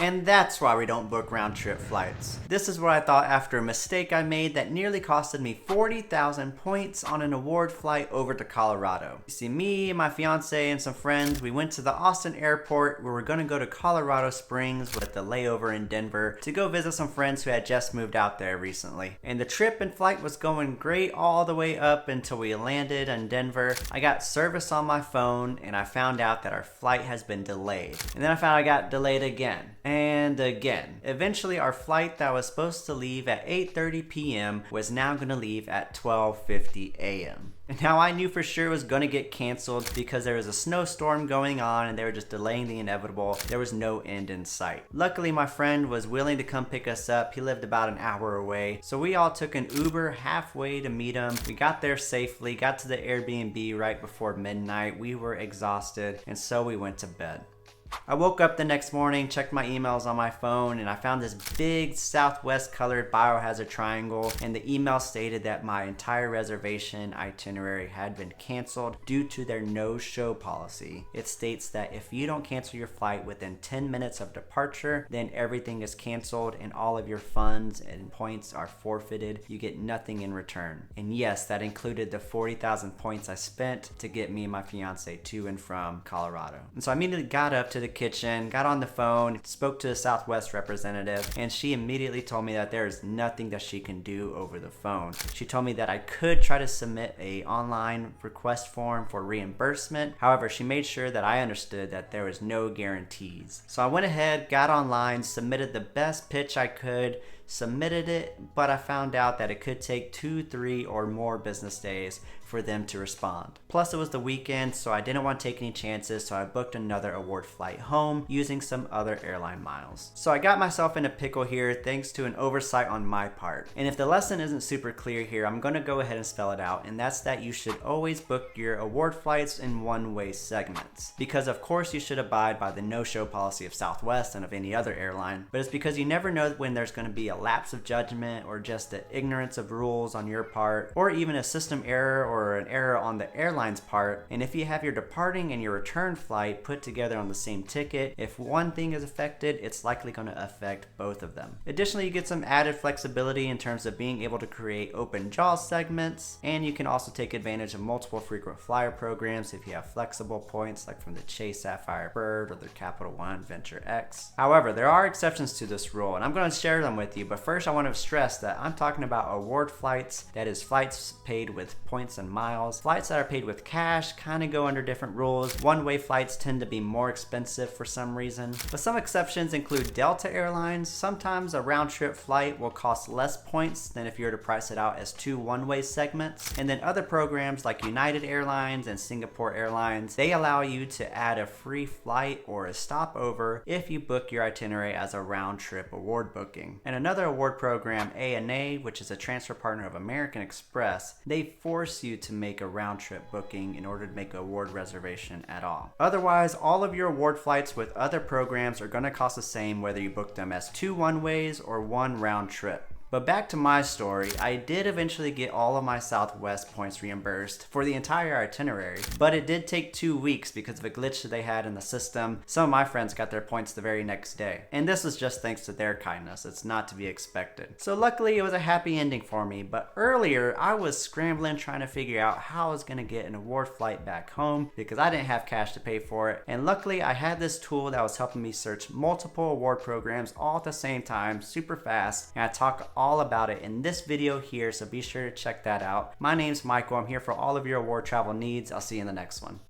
And that's why we don't book round trip flights. This is what I thought after a mistake I made that nearly costed me 40,000 points on an award flight over to Colorado. You see, me, my fiance, and some friends, we went to the Austin airport where we're gonna go to Colorado Springs with the layover in Denver to go visit some friends who had just moved out there recently. And the trip and flight was going great all the way up until we landed in Denver. I got service on my phone and I found out that our flight has been delayed. And then I found I got delayed again and again. Eventually our flight that was supposed to leave at 8:30 p.m. was now gonna leave at 12:50 a.m. And now I knew for sure it was gonna get canceled because there was a snowstorm going on and they were just delaying the inevitable. There was no end in sight. Luckily my friend was willing to come pick us up. He lived about an hour away. So we all took an Uber halfway to meet him. We got there safely, got to the Airbnb right before midnight. We were exhausted and so we went to bed. I woke up the next morning, checked my emails on my phone, and I found this big Southwest colored biohazard triangle, and the email stated that my entire reservation itinerary had been canceled due to their no-show policy. It states that if you don't cancel your flight within 10 minutes of departure, then everything is canceled and all of your funds and points are forfeited. You get nothing in return. And yes, that included the 40,000 points I spent to get me and my fiance to and from Colorado. And so I immediately got up to the kitchen, got on the phone, spoke to the Southwest representative, and she immediately told me that there is nothing that she can do over the phone. She told me that I could try to submit a online request form for reimbursement. However, she made sure that I understood that there was no guarantees. So I went ahead, got online, submitted the best pitch I could, submitted it, but I found out that it could take 2, 3, or more business days for them to respond. Plus it was the weekend, so I didn't want to take any chances, so I booked another award flight home using some other airline miles. So I got myself in a pickle here thanks to an oversight on my part. And if the lesson isn't super clear here, I'm gonna go ahead and spell it out, and that's that you should always book your award flights in one-way segments. Because of course you should abide by the no-show policy of Southwest and of any other airline, but it's because you never know when there's gonna be a lapse of judgment or just the ignorance of rules on your part, or even a system error or an error on the airline's part. And if you have your departing and your return flight put together on the same ticket, if one thing is affected, it's likely going to affect both of them. Additionally, you get some added flexibility in terms of being able to create open jaw segments, and you can also take advantage of multiple frequent flyer programs if you have flexible points like from the Chase Sapphire Bird or the Capital One Venture X. However, there are exceptions to this rule, and I'm going to share them with you, but first I want to stress that I'm talking about award flights, that is flights paid with points and miles. Flights that are paid with cash kind of go under different rules. One-way flights tend to be more expensive for some reason, but some exceptions include Delta Airlines. Sometimes a round-trip flight will cost less points than if you were to price it out as 2 one-way segments. And then other programs like United Airlines and Singapore Airlines, they allow you to add a free flight or a stopover if you book your itinerary as a round-trip award booking. And another award program, ANA, which is a transfer partner of American Express, they force you to make a round-trip booking in order to make an award reservation at all. Otherwise, all of your award flights with other programs are going to cost the same whether you book them as 2 one-ways or 1 round trip. But back to my story, I did eventually get all of my Southwest points reimbursed for the entire itinerary, but it did take 2 weeks because of a glitch that they had in the system. Some of my friends got their points the very next day, and this was just thanks to their kindness. It's not to be expected. So luckily it was a happy ending for me, but earlier I was scrambling trying to figure out how I was going to get an award flight back home because I didn't have cash to pay for it, and luckily I had this tool that was helping me search multiple award programs all at the same time, super fast, and I talk all about it in this video here, so be sure to check that out. My name's Michael. I'm here for all of your award travel needs. I'll see you in the next one.